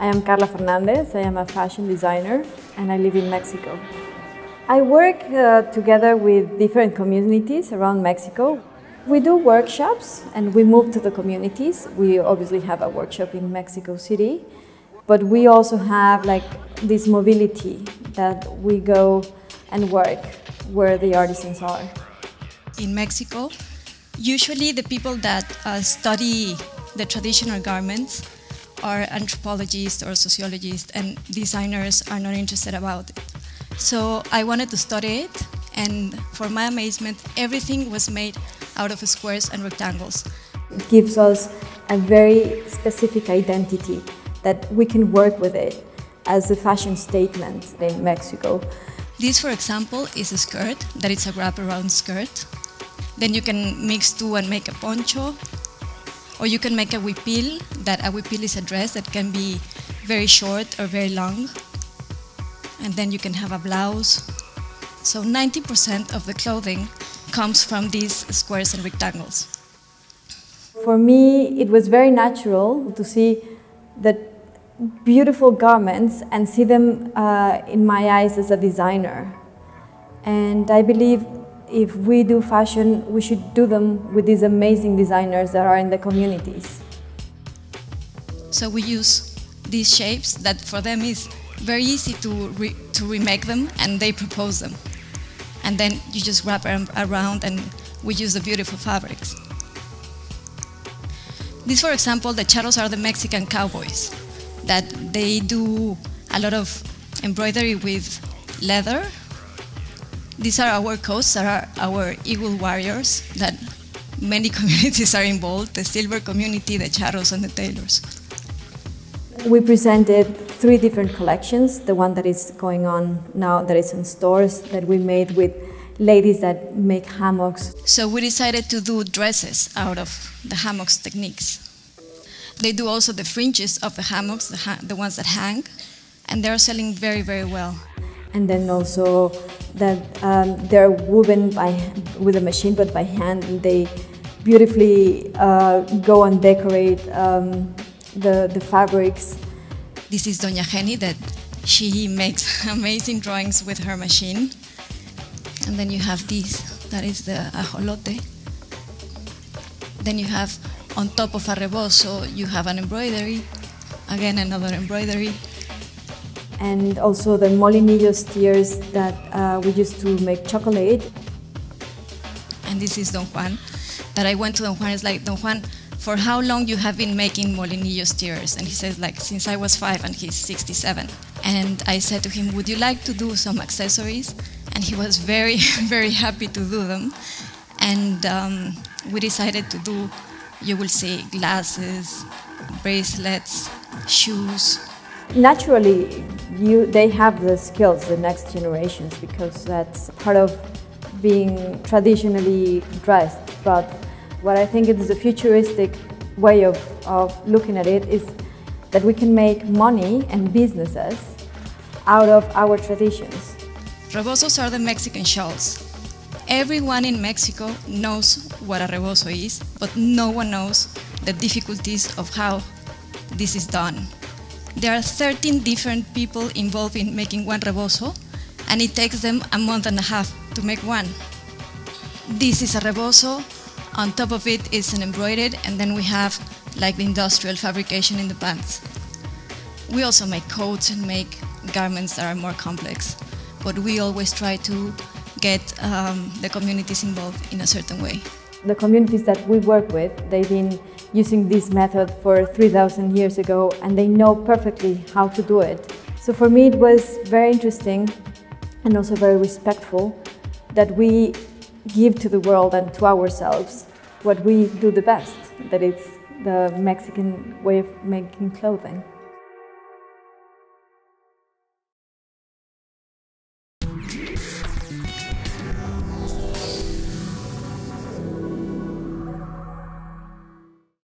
I am Carla Fernandez. I am a fashion designer and I live in Mexico. I work together with different communities around Mexico. We do workshops and we move to the communities. We obviously have a workshop in Mexico City, but we also have this mobility that we go and work where the artisans are. In Mexico, usually the people that study the traditional garments are anthropologists or sociologists, and designers are not interested about it. So I wanted to study it, and for my amazement, everything was made out of squares and rectangles. It gives us a very specific identity that we can work with it as a fashion statement in Mexico. This, for example, is a skirt that is a wraparound skirt. Then you can mix two and make a poncho. Or you can make a huipil, that a huipil is a dress that can be very short or very long. And then you can have a blouse. So 90% of the clothing comes from these squares and rectangles. For me, it was very natural to see the beautiful garments and see them in my eyes as a designer. And I believe if we do fashion, we should do them with these amazing designers that are in the communities. So we use these shapes that for them is very easy to remake them, and they propose them. And then you just wrap them around and we use the beautiful fabrics. These, for example, the charros are the Mexican cowboys, that they do a lot of embroidery with leather. These are our coats, that are our eagle warriors, that many communities are involved, the silver community, the charros, and the tailors. We presented 3 different collections. The one that is going on now, that is in stores, that we made with ladies that make hammocks. So we decided to do dresses out of the hammocks techniques. They do also the fringes of the hammocks, the ones that hang, and they're selling very, very well. And then also that they're woven with a machine, but by hand, and they beautifully go and decorate the fabrics. This is Doña Jenny, that she makes amazing drawings with her machine. And then you have this, that is the ajolote. Then you have, on top of a rebozo, you have an embroidery, again another embroidery. And also the molinillos tiers that we used to make chocolate. And this is Don Juan, that I went to Don Juan. It's like, Don Juan, for how long you have been making molinillos tiers? And he says, since I was 5, and he's 67. And I said to him, would you like to do some accessories? And he was very, very happy to do them. And we decided to do, you will see, glasses, bracelets, shoes. Naturally, they have the skills, the next generations, because that's part of being traditionally dressed. But what I think is a futuristic way of looking at it is that we can make money and businesses out of our traditions. Rebozos are the Mexican shawls. Everyone in Mexico knows what a rebozo is, but no one knows the difficulties of how this is done. There are 13 different people involved in making one rebozo, and it takes them a month and a half to make one. This is a rebozo. On top of it is an embroidered, and then we have the industrial fabrication in the pants. We also make coats and make garments that are more complex, but we always try to get the communities involved in a certain way. The communities that we work with, they've been using this method for 3,000 years ago, and they know perfectly how to do it. So for me it was very interesting and also very respectful that we give to the world and to ourselves what we do the best, that it's the Mexican way of making clothing.